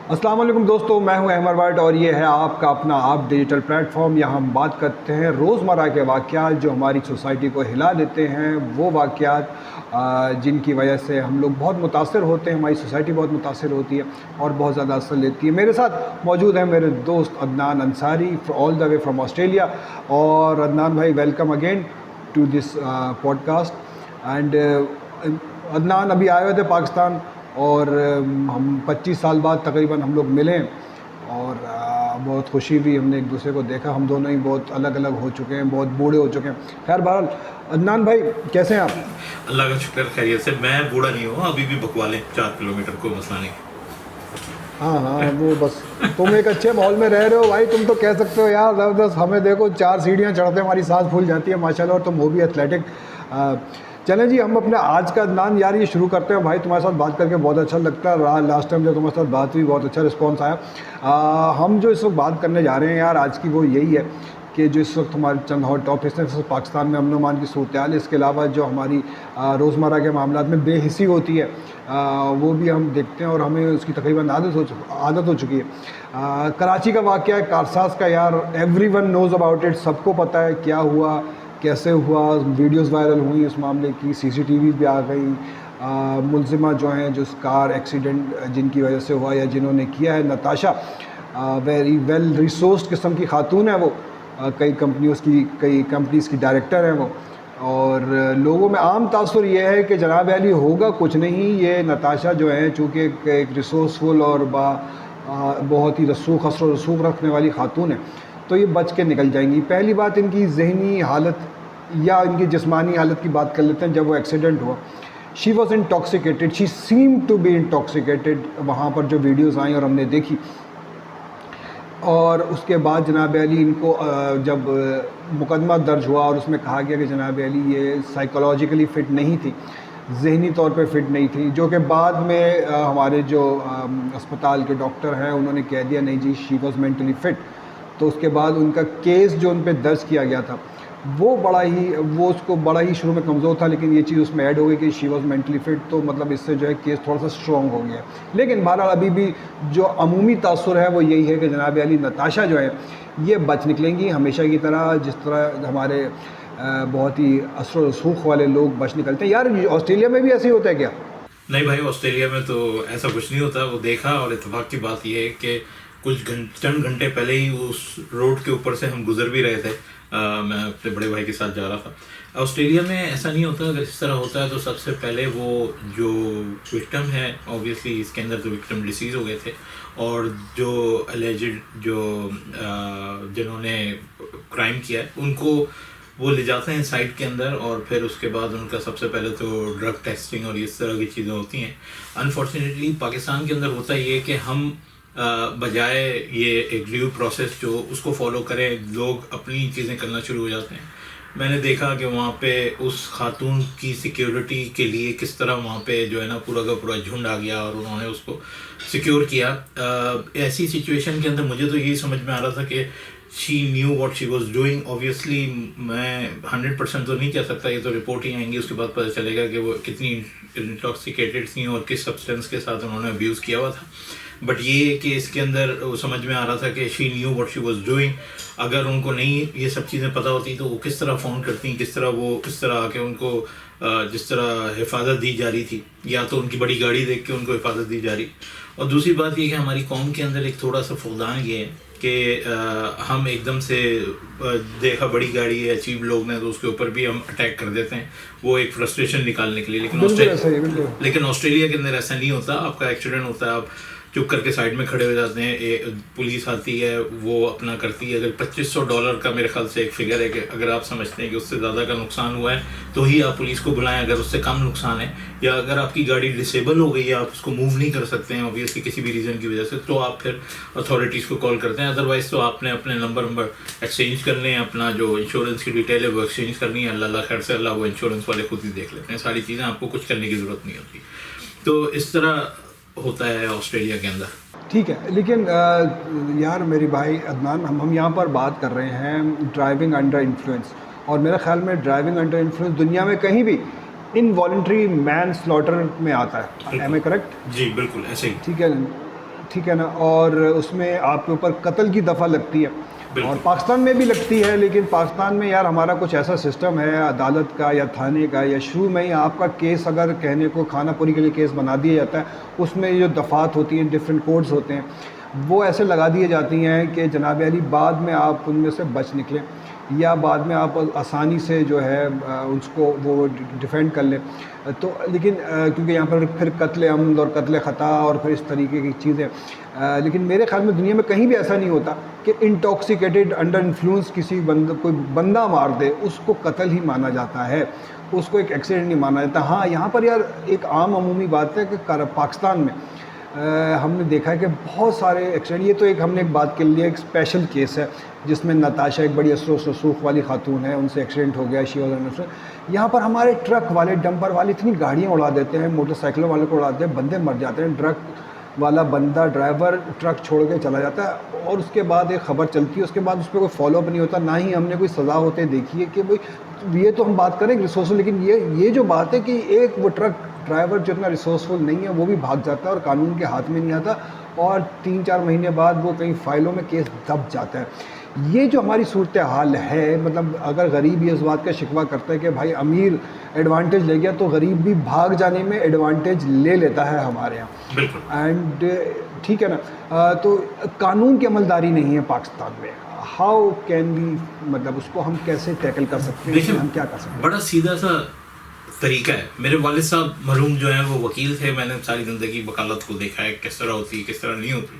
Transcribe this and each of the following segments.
السلام علیکم دوستو، میں ہوں احمد وائٹ اور یہ ہے آپ کا اپنا آپ ڈیجیٹل پلیٹ فارم. یہاں ہم بات کرتے ہیں روزمرہ کے واقعات جو ہماری سوسائٹی کو ہلا دیتے ہیں، وہ واقعات جن کی وجہ سے ہم لوگ بہت متاثر ہوتے ہیں، ہماری سوسائٹی بہت متاثر ہوتی ہے اور بہت زیادہ اثر لیتی ہے. میرے ساتھ موجود ہیں میرے دوست Adnan Ansari all the way from Australia. اور عدنان بھائی، welcome again to this podcast. And Adnan ابھی آئے ہوئے تھے پاکستان اور ہم 25 سال بعد تقریباً ہم لوگ ملے اور بہت خوشی ہوئی. ہم نے ایک دوسرے کو دیکھا. ہم دونوں ہی بہت الگ الگ ہو چکے ہیں، بہت بوڑھے ہو چکے ہیں. خیر بہرحال عدنان بھائی کیسے ہیں آپ؟ اللہ کا شکر خیریت سے. میں بوڑھا نہیں ہوں، ابھی بھی بکوالیں 4 کلومیٹر کو مسئلہ نہیں. ہاں وہ بس تم ایک اچھے ماحول میں رہ رہے ہو بھائی. تم تو کہہ سکتے ہو یار زبردست. ہمیں دیکھو 4 سیڑھیاں چڑھتے ہماری سانس پھول جاتی ہے ماشاء اللہ، اور تم ہو بھی ایتھلیٹک. چلیں جی، ہم اپنے آج کا عدنان یار یہ شروع کرتے ہیں. بھائی تمہارے ساتھ بات کر کے بہت اچھا لگتا ہے. لاسٹ ٹائم جو تمہارے ساتھ بات ہوئی بہت اچھا رسپانس آیا. ہم جو اس وقت بات کرنے جا رہے ہیں یار آج کی، وہ یہی ہے کہ جو اس وقت ہمارے چند ہاٹ ٹاپکس ہیں پاکستان میں امن و امان کی صورتحال، اس کے علاوہ جو ہماری روزمرہ کے معاملات میں بے حسی ہوتی ہے وہ بھی ہم دیکھتے ہیں اور ہمیں اس کی تقریباً عادت ہو چکی ہے. کراچی کا واقعہ ہے، کارساز کا، یار everyone knows about it. سب کو پتہ ہے کیا ہوا، کیسے ہوا. ویڈیوز وائرل ہوئی اس معاملے کی، سی سی ٹی ویز بھی آ گئی. ملزمہ جو ہیں، جو کار ایکسیڈنٹ جن کی وجہ سے ہوا یا جنہوں نے کیا ہے، نتاشا ویری ویل ریسورسڈ قسم کی خاتون ہے وہ. کئی کمپنیز کی ڈائریکٹر ہیں وہ. اور لوگوں میں عام تاثر یہ ہے کہ جناب علی ہوگا کچھ نہیں. یہ نتاشا جو ہے چونکہ ایک ریسورسفل اور بہت ہی اثر و رسوخ رکھنے والی خاتون ہے، تو یہ بچ کے نکل جائیں گی. پہلی بات ان کی ذہنی حالت یا ان کی جسمانی حالت کی بات کر لیتے ہیں. جب وہ ایکسیڈنٹ ہوا، she was intoxicated, she seem to be intoxicated. وہاں پر جو ویڈیوز آئیں اور ہم نے دیکھی، اور اس کے بعد جناب علی ان کو جب مقدمہ درج ہوا اور اس میں کہا گیا کہ جناب علی یہ سائیکولوجیکلی فٹ نہیں تھی، ذہنی طور پہ فٹ نہیں تھی، جو کہ بعد میں ہمارے جو اسپتال کے ڈاکٹر ہیں انہوں نے کہہ دیا نہیں جی شی واز مینٹلی فٹ. تو اس کے بعد ان کا کیس جو ان پہ درج کیا گیا تھا وہ اس کو بڑا ہی شروع میں کمزور تھا، لیکن یہ چیز اس میں ایڈ ہو گئی کہ شی واز مینٹلی فٹ. تو مطلب اس سے جو ہے کیس تھوڑا سا اسٹرانگ ہو گیا. لیکن بہرحال ابھی بھی جو عمومی تاثر ہے وہ یہی ہے کہ جناب علی نتاشا جو ہے یہ بچ نکلیں گی ہمیشہ کی طرح، جس طرح ہمارے بہت ہی اثر و رسوخ والے لوگ بچ نکلتے ہیں. یار آسٹریلیا میں بھی ایسے ہی ہوتا ہے کیا؟ نہیں بھائی، آسٹریلیا میں تو ایسا کچھ نہیں ہوتا. وہ دیکھا، اور اتفاق کی بات یہ ہے کہ کچھ چند گھنٹے پہلے ہی اس روڈ کے اوپر سے ہم گزر بھی رہے تھے. میں اپنے بڑے بھائی کے ساتھ جا رہا تھا. آسٹریلیا میں ایسا نہیں ہوتا. اگر اس طرح ہوتا ہے تو سب سے پہلے وہ جو وکٹم ہے، اوبیسلی اس کے اندر تو وکٹم ڈیسیز ہو گئے تھے، اور جو الیجڈ جنہوں نے کرائم کیا ہے ان کو وہ لے جاتے ہیں سائٹ کے اندر، اور پھر اس کے بعد ان کا سب سے پہلے تو ڈرگ ٹیسٹنگ اور اس طرح کی چیزیں ہوتی ہیں. انفارچونیٹلی پاکستان کے اندر ہوتا یہ کہ ہم بجائے یہ ایک ڈیو پروسیس جو اس کو فالو کریں، لوگ اپنی چیزیں کرنا شروع ہو جاتے ہیں. میں نے دیکھا کہ وہاں پہ اس خاتون کی سیکیورٹی کے لیے کس طرح وہاں پہ جو ہے نا پورا کا پورا جھنڈ آ گیا اور انہوں نے اس کو سیکیور کیا. ایسی سچویشن کے اندر مجھے تو یہی سمجھ میں آ رہا تھا کہ she knew what she was doing. Obviously میں 100% تو نہیں کہہ سکتا، یہ تو رپورٹ ہی آئیں گی، اس کے بعد پتہ چلے گا کہ وہ کتنی انٹاکسیکیٹڈ تھیں اور کس سبسٹینس کے ساتھ انہوں نے ابیوز کیا ہوا تھا. بٹ یہ کہ اس کے اندر سمجھ میں آ رہا تھا کہ she knew what she was doing. اگر ان کو نہیں یہ سب چیزیں پتہ ہوتی تو وہ کس طرح فون کرتی، کس طرح آ کے ان کو جس طرح حفاظت دی جا رہی تھی، یا تو ان کی بڑی گاڑی دیکھ کے ان کو حفاظت دی جا رہی. اور دوسری بات یہ کہ ہماری قوم کے اندر ایک تھوڑا سا فقدان یہ ہے کہ ہم ایک دم سے دیکھا بڑی گاڑی ہے، اچیو لوگ نے، تو اس کے اوپر بھی ہم اٹیک کر دیتے ہیں، وہ ایک فرسٹریشن نکالنے کے لیے. لیکن آسٹریلیا کے اندر ایسا نہیں ہوتا. آپ کا ایکسیڈنٹ ہوتا ہے، آپ چپ کر کے سائڈ میں کھڑے ہو جاتے ہیں، پولیس آتی ہے، وہ اپنا کرتی ہے. اگر $2500 کا میرے خیال سے ایک فگر ہے کہ اگر آپ سمجھتے ہیں کہ اس سے زیادہ کا نقصان ہوا ہے تو ہی آپ پولیس کو بلائیں. اگر اس سے کم نقصان ہے، یا اگر آپ کی گاڑی ڈسیبل ہو گئی ہے، آپ اس کو موو نہیں کر سکتے ہیں اوبیسلی کسی بھی ریزن کی وجہ سے، تو آپ پھر اتھارٹیز کو کال کرتے ہیں. ادروائز تو آپ نے اپنے نمبر ایکسچینج کر لیں، اپنا جو انشورنس کی ڈیٹیل ہے وہ ایکسچینج کرنی ہے. اللہ خیر سے اللہ وہ انشورنس والے خود ہی دیکھ لیتے ہیں ساری چیزیں، آپ کو کچھ کرنے کی ضرورت نہیں ہوتی. تو اس طرح ہوتا ہے آسٹریلیا کے اندر. ٹھیک ہے، لیکن یار میری بھائی عدنان، ہم یہاں پر بات کر رہے ہیں ڈرائیونگ انڈر انفلوئنس، اور میرے خیال میں ڈرائیونگ انڈر انفلوئنس دنیا میں کہیں بھی انوالنٹری مین سلاٹر میں آتا ہے. M a correct? جی بالکل ایسے ہی. ٹھیک ہے ٹھیک ہے نا, اور اس میں آپ کے اوپر قتل کی دفعہ لگتی ہے, اور پاکستان میں بھی لگتی ہے, لیکن پاکستان میں یار ہمارا کچھ ایسا سسٹم ہے عدالت کا یا تھانے کا, یا شروع میں ہی آپ کا کیس اگر کہنے کو کھانا پوری کے لیے کیس بنا دیا جاتا ہے, اس میں جو دفعات ہوتی ہیں, ڈفرینٹ کوڈز ہوتے ہیں, وہ ایسے لگا دیے جاتی ہیں کہ جناب علی بعد میں آپ ان میں سے بچ نکلیں, یا بعد میں آپ آسانی سے جو ہے اس کو وہ ڈیفینڈ کر لیں. تو لیکن کیونکہ یہاں پر پھر قتل عمد اور قتل خطا اور پھر اس طریقے کی چیزیں, لیکن میرے خیال میں دنیا میں کہیں بھی ایسا نہیں ہوتا کہ انٹاکسیکیٹڈ انڈر انفلوئنس کسی کوئی بندہ مار دے اس کو قتل ہی مانا جاتا ہے, اس کو ایک ایکسیڈنٹ نہیں مانا جاتا. ہاں یہاں پر یار ایک عام عمومی بات ہے کہ پاکستان میں ہم نے دیکھا ہے کہ بہت سارے ایکسیڈنٹ, یہ تو ایک ہم نے ایک بات کر لیا, ایک اسپیشل کیس ہے جس میں نتاشا ایک بڑی اثر و رسوخ والی خاتون ہے, ان سے ایکسیڈنٹ ہو گیا, یہاں پر ہمارے ٹرک والے ڈمپر والے اتنی گاڑیاں اڑا دیتے ہیں, موٹر سائیکلوں والے کو اڑاتے ہیں, بندے مر جاتے ہیں, ٹرک والا بندہ ڈرائیور ٹرک چھوڑ کے چلا جاتا ہے, اور اس کے بعد ایک خبر چلتی ہے, اس کے بعد اس پہ کوئی فالو اپ نہیں ہوتا, نہ ہی ہم نے کوئی سزا ہوتے دیکھی ہے کہ بھائی یہ تو ہم بات کریں ریسورسفل, لیکن یہ جو بات ہے کہ ایک وہ ٹرک ڈرائیور جو اتنا ریسورسفل نہیں ہے وہ بھی بھاگ جاتا ہے اور قانون کے ہاتھ میں نہیں آتا, اور 3-4 مہینے بعد وہ کئی فائلوں میں کیس دب جاتا ہے. یہ جو ہماری صورتحال ہے, مطلب اگر غریب یہ اس بات کا شکوہ کرتا ہے کہ بھائی امیر ایڈوانٹیج لے گیا, تو غریب بھی بھاگ جانے میں ایڈوانٹیج لے لیتا ہے ہمارے یہاں. بالکل. اینڈ ٹھیک ہے نا, تو قانون کی عملداری نہیں ہے پاکستان میں. ہاؤ کین بی, مطلب اس کو ہم کیسے ٹیکل کر سکتے ہیں, ہم کیا کر سکتے ہیں؟ بڑا سیدھا سا طریقہ ہے. میرے والد صاحب مرحوم جو ہیں وہ وکیل تھے, میں نے ساری زندگی وکالت کو دیکھا ہے کس طرح ہوتی ہے کس طرح نہیں ہوتی,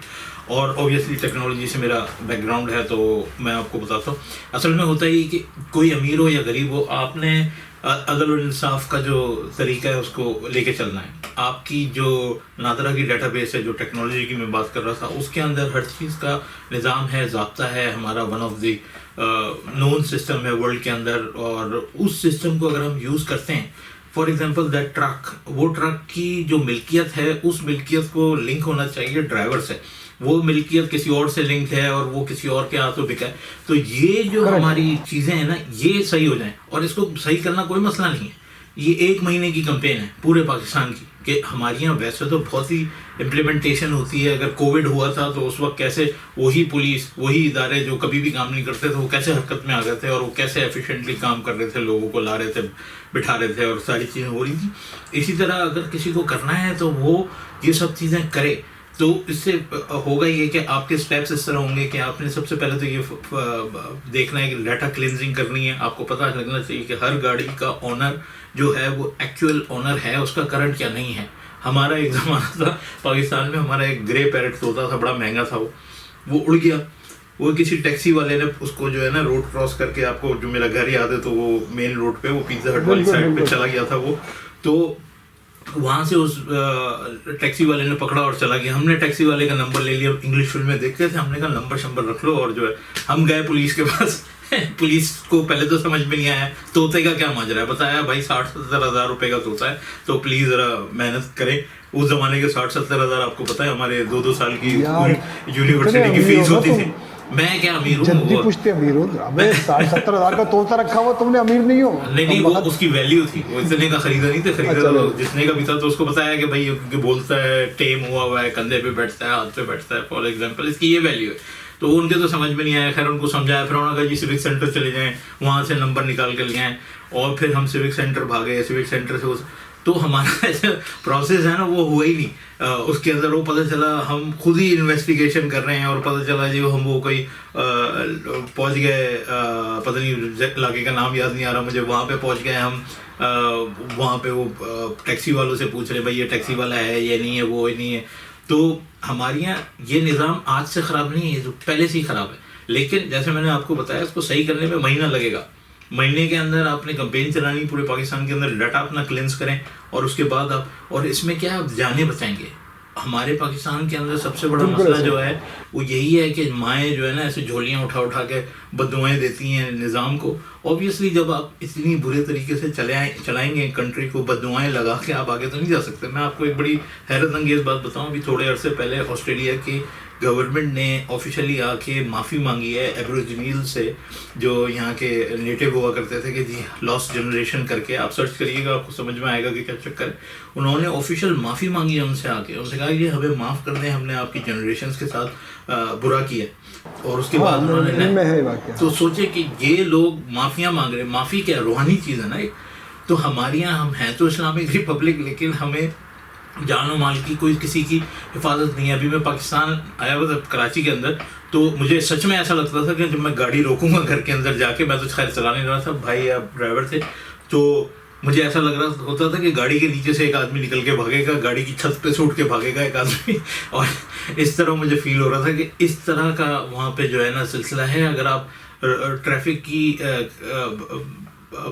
اور اوبیسلی ٹیکنالوجی سے میرا بیک گراؤنڈ ہے تو میں آپ کو بتاتا ہوں. اصل میں ہوتا ہی کہ کوئی امیر ہو یا غریب ہو, آپ نے عدل و انصاف کا جو طریقہ ہے اس کو لے کے چلنا ہے. آپ کی جو نادرا کی ڈیٹا بیس ہے, جو ٹیکنالوجی کی میں بات کر رہا تھا, اس کے اندر ہر چیز کا نظام ہے, ضابطہ ہے. ہمارا one of the known system ہے ورلڈ کے اندر, اور اس سسٹم کو اگر ہم یوز کرتے ہیں, فار ایگزامپل دیٹ ٹرک, وہ ٹرک کی جو ملکیت ہے اس ملکیت کو لنک ہونا چاہیے ڈرائیور سے, وہ ملکیت کسی اور سے لنک ہے اور وہ کسی اور کے ہاتھوں بکا ہے. تو یہ جو ہماری چیزیں ہیں نا, یہ صحیح ہو جائیں, اور اس کو صحیح کرنا کوئی مسئلہ نہیں ہے. یہ 1 مہینے کی کمپین ہے پورے پاکستان کی, کہ ہمارے یہاں ویسے تو بہت ہی امپلیمنٹیشن ہوتی ہے. اگر کووڈ ہوا تھا تو اس وقت کیسے وہی پولیس, وہی ادارے جو کبھی بھی کام نہیں کرتے تھے, وہ کیسے حرکت میں آ گئے تھے, اور وہ کیسے ایفیشینٹلی کام کر رہے تھے, لوگوں کو لا رہے تھے, بٹھا رہے تھے, اور ساری چیزیں ہو رہی تھیں. اسی طرح اگر کسی کو کرنا ہے تو وہ یہ سب چیزیں کرے. تو اس سے ہوگا یہ کہ آپ کے اسٹیپس اس طرح ہوں گے کہ آپ نے سب سے پہلے تو یہ دیکھنا ہے کہ ڈیٹا کلینزنگ کرنی ہے. آپ کو پتہ لگنا چاہیے کہ ہر گاڑی کا اونر جو ہے وہ ایکچوئل اونر ہے, اس کا کرنٹ کیا نہیں ہے. ہمارا ایک زمانہ تھا پاکستان میں, ہمارا ایک گرے پیرٹ طوطا تھا, بڑا مہنگا تھا, وہ اڑ گیا. وہ کسی ٹیکسی والے نے اس کو جو ہے نا روڈ کراس کر کے, آپ کو جو میرا گھر یاد ہے تو وہ مین روڈ پہ, وہ پیزا ہٹ والی سائڈ پہ چلا گیا تھا وہ, تو وہاں سے اس ٹیکسی والے نے پکڑا اور چلا گیا. ہم نے ٹیکسی والے کا نمبر لے لیا, انگلش فلم میں دیکھتے تھے, ہم نے کہا نمبر شمبر رکھ لو, اور جو ہے ہم گئے پولیس کے پاس. پولیس کو پہلے تو سمجھ میں نہیں آیا طوطے کا کیا ماجرا ہے. بتایا بھائی 60-70 ہزار روپے کا طوطا ہے, تو پلیز ذرا محنت کریں. اس زمانے کے 60-70 ہزار آپ کو پتہ ہے ہمارے 2 سال کی یونیورسٹی کی فیس ہوتی تھی. میں کیا امیر ہوں, جلدی پوچھتے امیر ہوں, ابے 60-70 ہزار کا طوطا رکھا ہوا, تم نے امیر نہیں ہو. نہیں, وہ اس کی ویلیو تھی, وہ اتنے کا خریدا نہیں تھا, خریدا جس نے کا بھی تھا. تو اس کو بتایا کہ بھائی بولتا ہے, ٹیم ہوا ہے, کندھے پہ بیٹھتا ہے, ہاتھ پہ بیٹھتا ہے, فار ایگزامپل, اس کی یہ ویلیو ہے. تو ان کے تو سمجھ میں نہیں آیا. خیر ان کو سمجھایا, پھر انہوں نے کہا جی سیوک سینٹر چلے جائیں, وہاں سے نمبر نکال کے لے آئیں, اور پھر ہم سیوک سینٹر بھاگے. سیوک سینٹر سے تو ہمارا ایسا پروسیس ہے نا وہ ہوا ہی نہیں. اس کے اندر وہ پتہ چلا ہم خود ہی انویسٹیگیشن کر رہے ہیں, اور پتہ چلا جی ہم وہ کوئی پہنچ گئے, پتہ نہیں علاقے کا نام یاد نہیں آ رہا مجھے, وہاں پہ پہنچ گئے ہم. وہاں پہ وہ ٹیکسی والوں سے پوچھ رہے بھائی یہ ٹیکسی والا ہے یہ نہیں ہے, وہ نہیں ہے. تو ہمارے یہاں یہ نظام آج سے خراب نہیں ہے, پہلے سے ہی خراب ہے. لیکن جیسے میں نے آپ کو بتایا, اس کو صحیح کرنے میں مہینہ لگے گا. مہینے کے اندر آپ نے کمپین چلانی پورے پاکستان کے اندر, ڈیٹا اپنا کلینس کریں, اور اس کے بعد آپ, اور اس میں کیا آپ جانیں بچائیں گے. ہمارے پاکستان کے اندر سب سے بڑا مسئلہ جو ہے وہ یہی ہے کہ مائیں جو ہے نا ایسے جھولیاں اٹھا اٹھا کے بددعائیں دیتی ہیں نظام کو. اوبیسلی جب آپ اتنی برے طریقے سے چلائیں گے کنٹری کو, بددعائیں لگا کے آپ آگے تو نہیں جا سکتے. میں آپ کو ایک بڑی حیرت انگیز بات بتاؤں, ابھی تھوڑے عرصے پہلے آسٹریلیا کی گورنمنٹ نے آفیشیلی آ کے معافی مانگی ہے ایبوریجنیل سے, جو یہاں کے نیٹو ہوا کرتے تھے کہ جی لاسٹ جنریشن کر کے آپ سرچ کریے گا, آپ کو سمجھ میں آئے گا کہ کیا چکر ہے. انہوں نے آفیشیل معافی مانگی ہے ان سے آ کے, ان سے کہا کہ ہمیں معاف کر دیں, ہم نے آپ کی جنریشنس کے ساتھ برا کیا. اور اس کے بعد انہوں نے تو سوچے کہ یہ لوگ معافیاں مانگ رہے ہیں. معافی کیا روحانی چیز ہے نا. تو ہمارے یہاں ہم ہیں تو اسلامک ریپبلک, لیکن ہمیں جان و مال کی کوئی کسی کی حفاظت نہیں ہے. ابھی میں پاکستان آیا ہوا تھا کراچی کے اندر, تو مجھے سچ میں ایسا لگتا تھا کہ جب میں گاڑی روکوں گا گھر کے اندر جا کے, میں تو خیر چلا نہیں رہا تھا, بھائی آپ ڈرائیور تھے, تو مجھے ایسا لگ رہا ہوتا تھا کہ گاڑی کے نیچے سے ایک آدمی نکل کے بھاگے گا, گاڑی کی چھت پہ سے اٹھ کے بھاگے گا ایک آدمی. اور اس طرح مجھے فیل ہو رہا تھا کہ اس طرح کا وہاں پہ جو ہے نا سلسلہ ہے. اگر آپ ٹریفک کی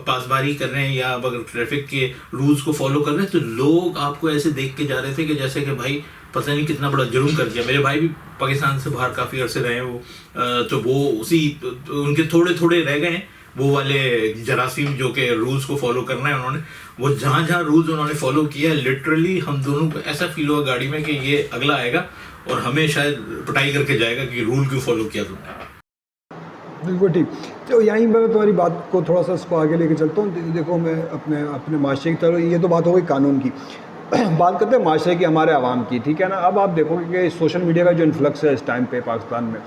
پاسباری کر رہے ہیں یا اگر ٹریفک کے رولز کو فالو کر رہے ہیں, تو لوگ آپ کو ایسے دیکھ کے جا رہے تھے کہ جیسے کہ بھائی پتہ نہیں کتنا بڑا جرم کر دیا. میرے بھائی بھی پاکستان سے باہر کافی عرصے رہے ہیں وہ, تو وہ اسی ان کے تھوڑے تھوڑے رہ گئے ہیں وہ والے جراثیم جو کہ رولز کو فالو کرنا ہے. انہوں نے وہ جہاں جہاں رولز انہوں نے فالو کیا, لٹرلی ہم دونوں کو ایسا فیل ہوا گاڑی میں کہ یہ اگلا آئے گا اور ہمیں شاید پٹائی کر کے جائے گا کہ رول کیوں فالو کیا تم نے. بالکل ٹھیک. تو یہیں میں تمہاری بات کو تھوڑا سا اس کو آگے لے کے چلتا ہوں. دیکھو میں اپنے معاشرے کی طرف, یہ تو بات ہو گئی قانون کی, بات کرتے ہیں معاشرے کی, ہمارے عوام کی, ٹھیک ہے نا. اب آپ دیکھو گے کہ سوشل میڈیا کا جو انفلکس ہے اس ٹائم پہ پاکستان میں,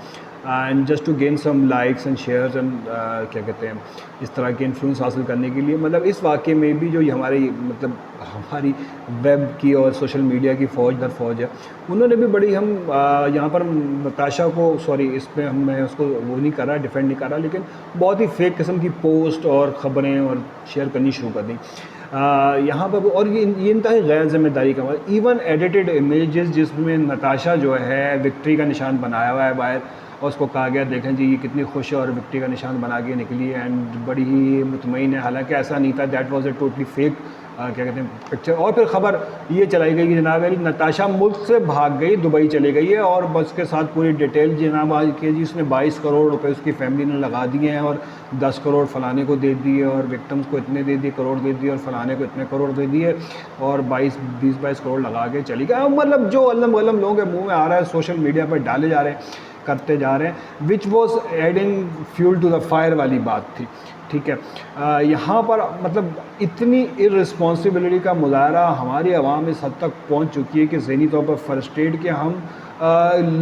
and just to gain some likes and shares and کیا کہتے ہیں اس طرح کے انفلوئنس حاصل کرنے کے لیے, مطلب اس واقعے میں بھی جو ہماری ویب کی اور سوشل میڈیا کی فوج در فوج ہے, انہوں نے بھی بڑی, ہم یہاں پر نتاشا کو اس پہ میں اس کو وہ نہیں کر رہا, ڈیفینڈ نہیں کر رہا, لیکن بہت ہی فیک قسم کی پوسٹ اور خبریں اور شیئر کرنی شروع کر دیں یہاں پر. اور یہ انتہائی غیر ذمہ داری کا بات. ایون ایڈیٹڈ امیجز جس میں نتاشا جو ہے وکٹری کا نشان بنایا ہوا ہے باہر, اور اس کو کہا گیا دیکھیں جی یہ کتنی خوش ہے اور وکٹری کا نشان بنا کے نکلی ہے اینڈ بڑی ہی مطمئن ہے, حالانکہ ایسا نہیں تھا. That was a totally fake کیا کہتے ہیں پکچر. اور پھر خبر یہ چلائی گئی کہ جناب نتاشا ملک سے بھاگ گئی, دبئی چلے گئی ہے, اور بس کے ساتھ پوری ڈیٹیل جناب آج کے جی اس نے 22 کروڑ روپے اس کی فیملی نے لگا دیے ہیں, اور 10 کروڑ فلانے کو دے دیے, اور وکٹمس کو اتنے دے دیے, کروڑ دے دیے, اور فلانے کو اتنے کروڑ دے دیے, اور 22 کروڑ لگا کے چلی گئی. مطلب جو علم غلم لوگوں کے منہ میں آ رہا ہے سوشل میڈیا پر ڈالے جا رہے ہیں, کرتے جا رہے ہیں, which was adding fuel to the fire والی بات تھی. ٹھیک ہے, یہاں پر مطلب اتنی ارسپانسبلٹی کا مظاہرہ ہماری عوام اس حد تک پہنچ چکی ہے کہ ذہنی طور پر فرسٹریٹ کہ ہم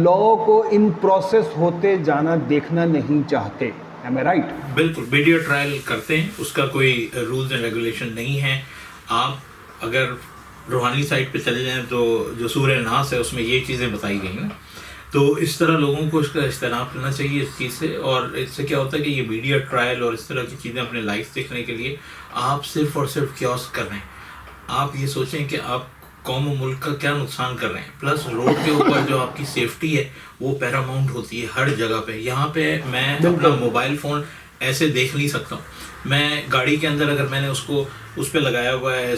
لا کو ان پروسیس ہوتے جانا دیکھنا نہیں چاہتے. Am I right? بالکل, میڈیا ٹرائل کرتے ہیں, اس کا کوئی رولز اینڈ ریگولیشن نہیں ہے. آپ اگر روحانی سائٹ پہ چلے جائیں تو جو سورہ ناس ہے اس میں یہ چیزیں بتائی گئی ہیں, تو اس طرح لوگوں کو اس کا اجتناب کرنا چاہیے اس چیز سے. اور اس سے کیا ہوتا ہے کہ یہ میڈیا ٹرائل اور اس طرح کی چیزیں اپنے لائف دیکھنے کے لیے آپ صرف اور صرف کیوس کر رہے ہیں. آپ یہ سوچیں کہ آپ قوم و ملک کا کیا نقصان کر رہے ہیں. پلس روڈ کے اوپر جو آپ کی سیفٹی ہے وہ پیراماؤنٹ ہوتی ہے ہر جگہ پہ. یہاں پہ میں اپنا موبائل فون ایسے دیکھ نہیں سکتا ہوں. میں گاڑی کے اندر اگر میں نے اس پہ لگایا ہوا ہے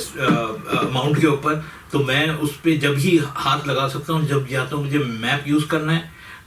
ماؤنٹ کے اوپر, تو میں اس پہ جب ہی ہاتھ لگا سکتا ہوں جب یا تو مجھے میپ یوز کرنا ہے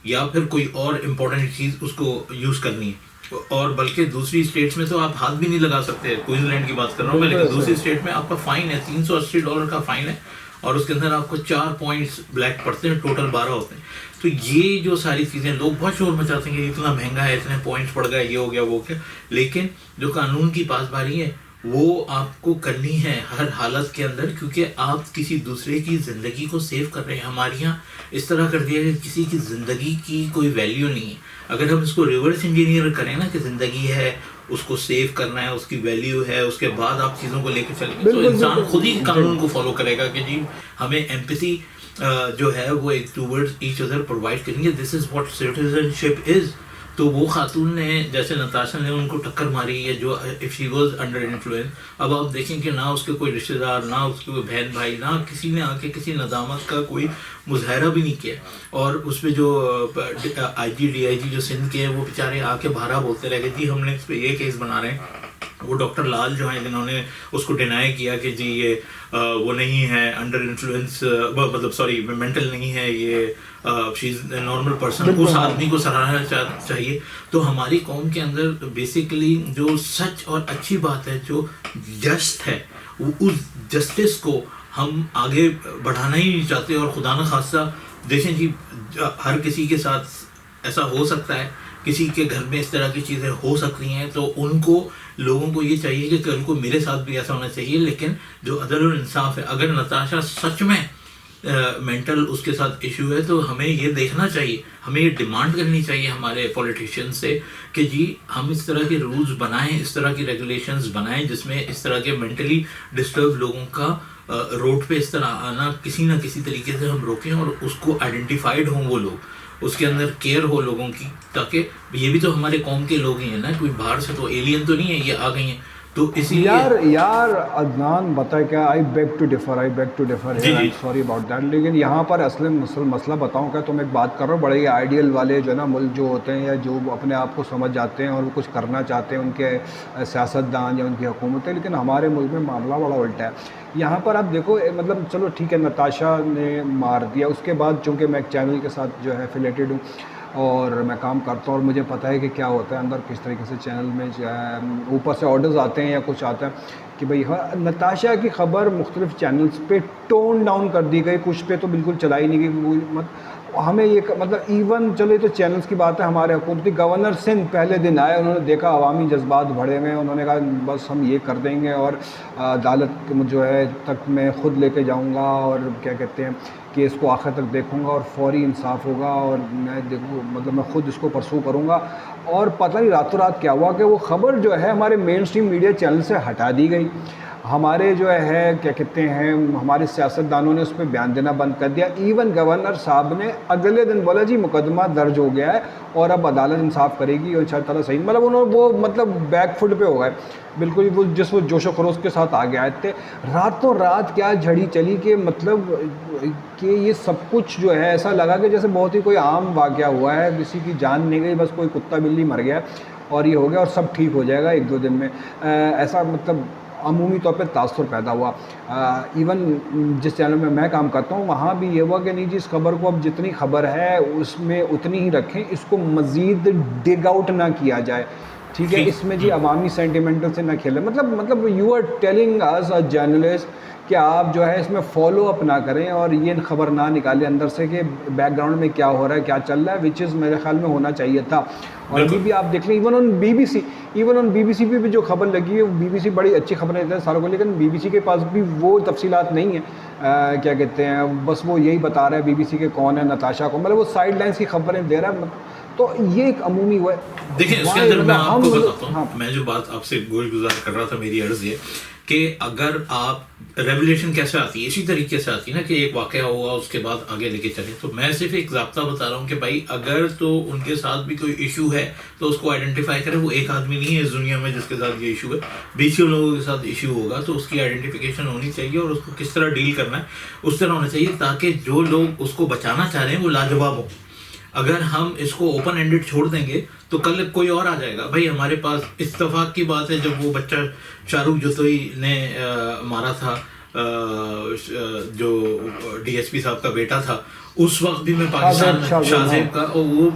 یا پھر کوئی اور امپورٹنٹ چیز اس کو یوز کرنی ہے. اور بلکہ دوسری اسٹیٹس میں تو آپ ہاتھ بھی نہیں لگا سکتے. کوئنز لینڈ کی بات کر رہا ہوں میں, لیکن دوسری اسٹیٹ میں آپ کا فائن ہے $380 کا فائن ہے, اور اس کے اندر آپ کو 4 پوائنٹس بلیک پڑتے ہیں, ٹوٹل 12 ہوتے ہیں. تو یہ جو ساری چیزیں لوگ بہت شور مچاتے ہیں کہ اتنا مہنگا ہے, اتنے پوائنٹس پڑ گئے, یہ ہو گیا وہ کیا. لیکن جو قانون کی پاسباری ہے وہ آپ کو کرنی ہے ہر حالت کے اندر, کیونکہ آپ کسی دوسرے کی زندگی کو سیو کر رہے ہیں. ہمارے یہاں اس طرح کر دیا کہ کسی کی زندگی کی کوئی ویلیو نہیں ہے. اگر ہم اس کو ریورس انجینئر کریں نا کہ زندگی ہے, اس کو سیو کرنا ہے, اس کی ویلیو ہے, اس کے بعد آپ چیزوں کو لے کے چلیں گے, تو انسان خود ہی قانون کو فالو کرے گا کہ جی ہمیں ایمپیتھی جو ہے وہ ایک ٹورڈز ایچ ادر پرووائڈ کریں گے. دس از واٹ سٹیزن شپ از. تو وہ خاتون نے جیسے نتاشا نے ان کو ٹکر ماری ہے جو if she was under influence. اب آپ دیکھیں کہ نہ اس کے کوئی رشتہ دار, نہ اس کے کوئی بہن بھائی, نہ کسی نے آ کے کسی ندامت کا کوئی مظاہرہ بھی نہیں کیا. اور اس پہ جو DIG جو سندھ کے ہیں وہ بیچارے آ کے بھارا بولتے رہ گئے جی ہم نے اس پہ یہ کیس بنا رہے ہیں. وہ ڈاکٹر لال جو ہیں جنہوں نے اس کو ڈینائی کیا کہ جی یہ وہ نہیں ہے انڈر انفلوئنس, مطلب سوری مینٹل نہیں ہے, یہ شی از اے نارمل پرسن, اس آدمی کو سراہنا چاہیے. تو ہماری قوم کے اندر بیسیکلی جو سچ اور اچھی بات ہے, جو جسٹ ہے, اس جسٹس کو ہم آگے بڑھانا ہی نہیں چاہتے. اور خدا نخواستہ دیکھیں جی ہر کسی کے ساتھ ایسا ہو سکتا ہے, کسی کے گھر میں اس طرح کی چیزیں ہو سکتی ہیں, تو ان کو لوگوں کو یہ چاہیے کہ کل کو میرے ساتھ بھی ایسا ہونا چاہیے. لیکن جو عدل و انصاف ہے, اگر نتاشا سچ میں مینٹل اس کے ساتھ ایشو ہے تو ہمیں یہ دیکھنا چاہیے, ہمیں یہ ڈیمانڈ کرنی چاہیے ہمارے پولیٹیشین سے کہ جی ہم اس طرح کے رولز بنائیں, اس طرح کی ریگولیشنز بنائیں جس میں اس طرح کے مینٹلی ڈسٹرب لوگوں کا روڈ پہ اس طرح آنا کسی نہ کسی طریقے سے ہم روکیں, اور اس کو آئیڈینٹیفائڈ ہوں وہ لوگ, اس کے اندر کیئر ہو لوگوں کی, تاکہ یہ بھی تو ہمارے قوم کے لوگ ہی ہیں نا, کوئی باہر سے تو ایلین تو نہیں ہے یہ آ گئی ہیں. تو اسی لیے یار عدنان بتائے کیا, I beg to differ sorry about that, لیکن یہاں پر اصل مسئلہ بتاؤں کیا, تم ایک بات کر رہے ہو, بڑے ہی آئیڈیل والے جو ہے نا ملک جو ہوتے ہیں یا جو اپنے آپ کو سمجھ جاتے ہیں اور وہ کچھ کرنا چاہتے ہیں, ان کے سیاستدان یا ان کی حکومتیں, لیکن ہمارے ملک میں معاملہ بڑا الٹا ہے. یہاں پر آپ دیکھو مطلب چلو ٹھیک ہے نتاشا نے مار دیا, اس کے بعد چونکہ میں ایک چینل کے ساتھ جو ہے افیلیٹڈ ہوں اور میں کام کرتا ہوں اور مجھے پتہ ہے کہ کیا ہوتا ہے اندر, کس طریقے سے چینل میں اوپر سے آرڈرز آتے ہیں یا کچھ آتا ہے کہ بھئی نتاشا کی خبر مختلف چینلز پہ ٹون ڈاؤن کر دی گئی, کچھ پہ تو بالکل چلائی نہیں گئی. ہمیں یہ مطلب ایون چلے تو چینلز کی بات ہے, ہمارے حکومتی گورنر سندھ پہلے دن آئے, انہوں نے دیکھا عوامی جذبات بڑھے ہوئے, انہوں نے کہا بس ہم یہ کر دیں گے اور عدالت جو ہے تک میں خود لے کے جاؤں گا اور کیا کہتے ہیں کہ اس کو آخر تک دیکھوں گا اور فوری انصاف ہوگا اور میں دیکھوں مطلب میں خود اس کو پرسو کروں گا. اور پتہ نہیں راتوں رات کیا ہوا کہ وہ خبر جو ہے ہمارے مین اسٹریم میڈیا چینل سے ہٹا دی گئی. ہمارے جو ہے کیا کہتے ہیں ہمارے سیاستدانوں نے اس پہ بیان دینا بند کر دیا. ایون گورنر صاحب نے اگلے دن بولا جی مقدمہ درج ہو گیا ہے اور اب عدالت انصاف کرے گی اور ان شاء اللہ صحیح, مطلب انہوں نے وہ مطلب بیک فٹ پہ ہو گئے بالکل, وہ جوش و خروش کے ساتھ آگے آئے تھے. راتوں رات کیا جھڑی چلی کہ مطلب کہ یہ سب کچھ جو ہے ایسا لگا کہ جیسے بہت ہی کوئی عام واقعہ ہوا ہے, کسی کی جان نہیں گئی, بس کوئی کتا بلی مر گیا اور یہ ہو گیا اور سب ٹھیک ہو جائے گا ایک دو دن میں. ایسا مطلب عمومی طور پہ تاثر پیدا ہوا. ایون جس چینل میں کام کرتا ہوں وہاں بھی یہ ہوا کہ نہیں جی اس خبر کو اب جتنی خبر ہے اس میں اتنی ہی رکھیں, اس کو مزید ڈگ آؤٹ نہ کیا جائے, ٹھیک ہے, اس میں جی عوامی سینٹیمنٹل سے نہ کھیلیں. مطلب you are telling us a journalist کہ آپ جو ہے اس میں فالو اپ نہ کریں اور یہ خبر نہ نکالیں اندر سے کہ بیک گراؤنڈ میں کیا ہو رہا ہے, کیا چل رہا ہے, وچ از میرے خیال میں ہونا چاہیے تھا. اور ابھی بھی آپ دیکھ لیں even on B B C پہ بھی جو خبر لگی ہے, بی بی سی بڑی اچھی خبریں دیتے ہیں ساروں کو, لیکن بی بی سی کے پاس بھی وہ تفصیلات نہیں ہیں, کیا کہتے ہیں بس وہ یہی بتا رہا ہے بی بی سی کے کون ہے نتاشا کو, مطلب وہ سائڈ لائنس کی خبریں دے رہا ہے. تو یہ ایک عمومی ہوا ہے. دیکھیں اس کے اندر میں آپ کو بتاتا ہوں, میں جو بات آپ سے گوش گزار کر رہا تھا, میری عرض یہ کہ اگر آپ ریولیوشن کیسے آتی ہے, اسی طریقے سے آتی ہے نا کہ ایک واقعہ ہوا اس کے بعد آگے لے کے چلے. تو میں صرف ایک ضابطہ بتا رہا ہوں کہ بھائی اگر تو ان کے ساتھ بھی کوئی ایشو ہے تو اس کو آئیڈینٹیفائی کرے. وہ ایک آدمی نہیں ہے اس دنیا میں جس کے ساتھ یہ ایشو ہے, 20 لوگوں کے ساتھ ایشو ہوگا, تو اس کی آئیڈینٹیفیکیشن ہونی چاہیے اور اس کو کس طرح ڈیل کرنا ہے اس طرح ہونا چاہیے تاکہ جو لوگ اس کو بچانا چاہ رہے ہیں وہ لاجواب ہوں. اگر ہم اس کو اوپن اینڈڈ چھوڑ دیں گے تو کل کوئی اور آ جائے گا. بھائی ہمارے پاس اتفاق کی بات ہے جب وہ بچہ شاہ رخ جوتوئی نے مارا تھا, جو ڈی ایس پی صاحب کا بیٹا تھا, اس وقت بھی میں پاکستان شاہ زیب کا, اور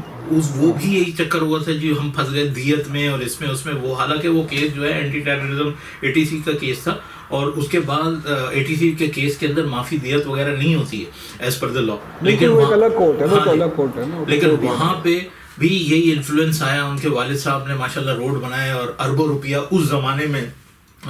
وہ بھی یہی چکر ہوا تھا جی ہم پھنس گئے دیت میں اور اس میں وہ, حالانکہ وہ کیس جو ہے اینٹی ٹیررزم ATC کا کیس تھا اور اس کے بعد ATC کے کیس کے اندر معافی دیت وغیرہ نہیں ہوتی ہے ایز پر دا لا, لیکن وہاں پہ بھی یہی انفلوئنس آیا. ان کے والد صاحب نے ماشاءاللہ روڈ بنائے اور اربوں روپیہ اس زمانے میں,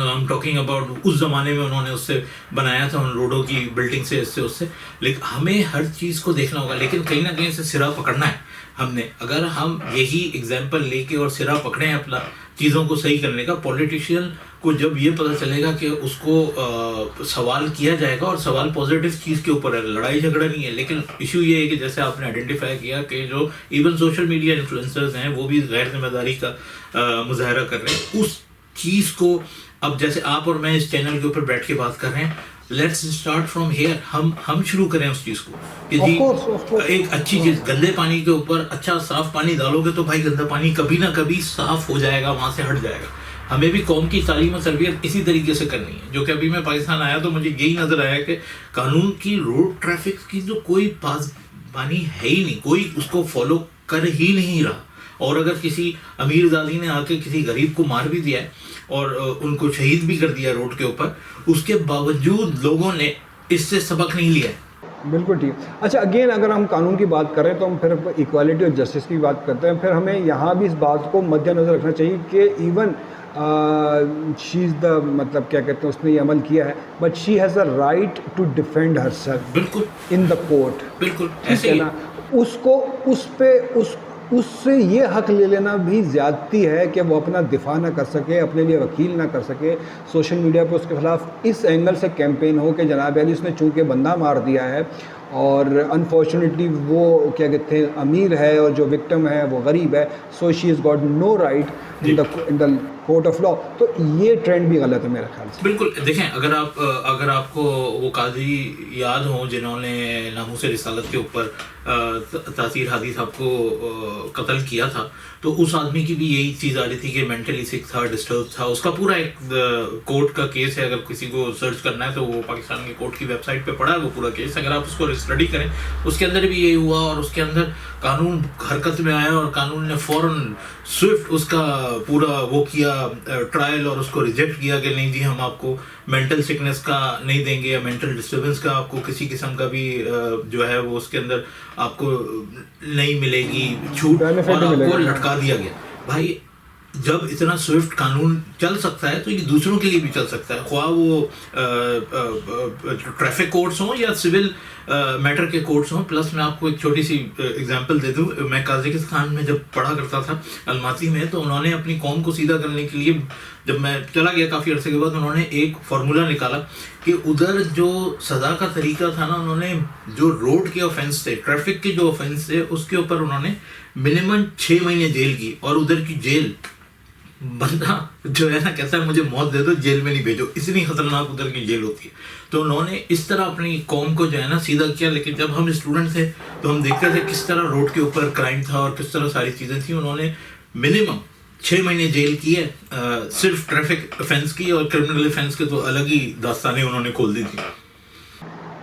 I'm talking about اس زمانے میں انہوں نے اس سے بنایا تھا, ان روڈوں کی بلڈنگ سے اس سے. لیکن ہمیں ہر چیز کو دیکھنا ہوگا, لیکن کہیں نہ کہیں سے سرا پکڑنا ہے ہم نے. اگر ہم یہی ایگزامپل لے کے اور سرا پکڑیں اپنا چیزوں کو صحیح کرنے کا, پولیٹیشین کو جب یہ پتہ چلے گا کہ اس کو سوال کیا جائے گا, اور سوال پازیٹیو چیز کے اوپر ہے, لڑائی جھگڑا نہیں ہے. لیکن ایشو یہ ہے کہ جیسے آپ نے آئیڈینٹیفائی کیا کہ جو ایون سوشل میڈیا انفلوئنسرز ہیں وہ بھی غیر ذمہ داری کا مظاہرہ کر رہے ہیں. اس چیز کو اب جیسے آپ اور میں اس چینل کے اوپر بیٹھ کے بات کر رہے ہیں, لیٹس اسٹارٹ فرام ہیئر. ہم شروع کریں اس چیز کو کہ جی ایک اچھی چیز, گندے پانی کے اوپر اچھا صاف پانی ڈالو گے تو بھائی گندا پانی کبھی نہ کبھی صاف ہو جائے گا, وہاں سے ہٹ جائے گا. ہمیں بھی قوم کی تعلیم و تربیت اسی طریقے سے کرنی ہے. جو کہ ابھی میں پاکستان آیا تو مجھے یہی نظر آیا کہ قانون کی, روڈ ٹریفک کی جو کوئی پاسبانی ہے ہی نہیں, کوئی اس کو فالو کر ہی نہیں رہا. اور اگر کسی امیر زادی نے آ کے کسی غریب کو مار بھی دیا ہے اور ان کو شہید بھی کر دیا روڈ کے اوپر, اس کے باوجود لوگوں نے اس سے سبق نہیں لیا ہے. بالکل ٹھیک. اچھا اگین اگر ہم قانون کی بات کریں تو ہم پھر ایکوالٹی اور جسٹس کی بات کرتے ہیں, پھر ہمیں یہاں بھی اس بات کو مد نظر رکھنا چاہیے کہ ایون شی از دا مطلب کیا کہتے ہیں اس نے یہ عمل کیا ہے, but she has a right to defend herself بالکل ان دا کورٹ. بالکل ٹھیک ہے نا, اس کو اس سے یہ حق لے لینا بھی زیادتی ہے کہ وہ اپنا دفاع نہ کر سکے, اپنے لیے وکیل نہ کر سکے, سوشل میڈیا پہ اس کے خلاف اس اینگل سے کیمپین ہو کہ جناب علی اس نے چونکہ بندہ مار دیا ہے اور انفارچونیٹلی وہ کیا کہتے ہیں امیر ہے اور جو وکٹم ہے وہ غریب ہے, so she is got no right in the court of law. تو یہ ٹرینڈ بھی غلط ہے میرے خیال سے. بالکل. دیکھیں اگر آپ کو وہ قاضی یاد ہوں جنہوں نے ناموس رسالت کے اوپر تاثیر ہادی صاحب کو قتل کیا تھا, تو اس آدمی کی بھی یہی چیز آ رہی تھی کہ مینٹلی سک تھا, ڈسٹرب تھا. اس کا پورا ایک کورٹ کا کیس ہے, اگر کسی کو سرچ کرنا ہے تو وہ پاکستان کے کورٹ کی ویب سائٹ پہ پڑا ہے وہ پورا کیس. اگر آپ اس کو اسٹڈی کریں اس کے اندر بھی یہی ہوا, اور اس کے اندر قانون حرکت میں آیا اور قانون نے فوراً سوئفٹ اس کا پورا وہ کیا ٹرائل, اور اس کو ریجیکٹ کیا کہ نہیں جی ہم آپ کو مینٹل سکنس کا نہیں دیں گے, یا مینٹل ڈسٹربنس کا آپ کو کسی قسم کا بھی جو ہے وہ اس کے اندر آپ کو نہیں ملے گی چھوٹ, اور آپ کو لٹکا دیا گیا. بھائی جب اتنا سوئفٹ قانون چل سکتا ہے تو یہ دوسروں کے لیے بھی چل سکتا ہے, خواہ وہ ٹریفک کورٹس ہوں یا سول میٹر کے کورٹس ہوں. پلس میں آپ کو ایک چھوٹی سی اگزامپل دے دوں, میں قازقستان میں جب پڑھا کرتا تھا الماسی میں, تو انہوں نے اپنی قوم کو سیدھا کرنے کے لیے, جب میں چلا گیا کافی عرصے کے بعد, انہوں نے ایک فارمولا نکالا کہ ادھر جو سزا کا طریقہ تھا نا, انہوں نے جو روڈ کے آفینس تھے, ٹریفک کے جو آفینس تھے, اس کے اوپر انہوں نے منیمم 6 مہینے جیل کی, اور ادھر کی جیل بندہ جو ہے نا کہتا ہے مجھے موت دے دو, جیل میں نہیں بھیجو, اتنی خطرناک ادھر کی جیل ہوتی ہے. تو انہوں نے اس طرح اپنی قوم کو جو ہے نا سیدھا کیا. لیکن جب ہم اسٹوڈنٹ تھے تو ہم دیکھتے تھے کس طرح روڈ کے اوپر کرائم تھا اور کس طرح ساری چیزیں تھیں. انہوں نے منیمم 6 مہینے جیل کی ہے صرف ٹریفک افینس کی, اور کرمنل افینس کے تو الگ ہی داستانیں انہوں نے کھول دی تھی.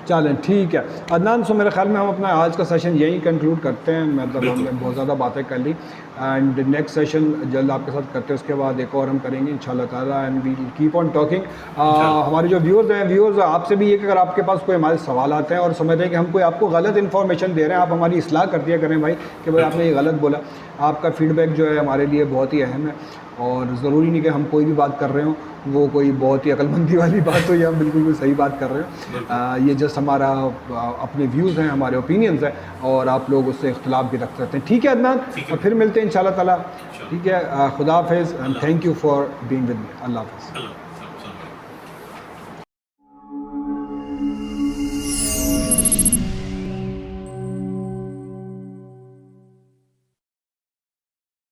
چلیں ٹھیک ہے عدنان, سو میرے خیال میں ہم اپنا آج کا سیشن یہیں کنکلوڈ کرتے ہیں. مطلب ہم نے بہت زیادہ باتیں کر لی, اینڈ نیکسٹ سیشن جلد آپ کے ساتھ کرتے ہیں, اس کے بعد ایک اور ہم کریں گے انشاءاللہ تعالیٰ, and we keep on talking. ہمارے جو ویورز ہیں, ویورز آپ سے بھی یہ کہ اگر آپ کے پاس کوئی ہمارے سوالات ہیں اور سمجھتے ہیں کہ ہم کوئی آپ کو غلط انفارمیشن دے رہے ہیں, آپ ہماری اصلاح کر دیا کریں بھائی کہ بھائی آپ نے یہ غلط بولا. آپ کا فیڈ بیک جو ہے ہمارے لیے بہت ہی اہم ہے, اور ضروری نہیں کہ ہم کوئی بھی بات کر رہے ہوں وہ کوئی بہت ہی عقل مندی والی بات ہو یا ہم بالکل بھی صحیح بات کر رہے ہوں. یہ جسٹ ہمارا اپنے ویوز ہیں, ہمارے اوپینینز ہیں, اور آپ لوگ اس سے اختلاف بھی رکھ سکتے ہیں. ٹھیک ہے عدنان, اور پھر ملتے ہیں انشاءاللہ تعالیٰ. ٹھیک ہے, خدا حافظ, and thank you for being with me. Allah حافظ.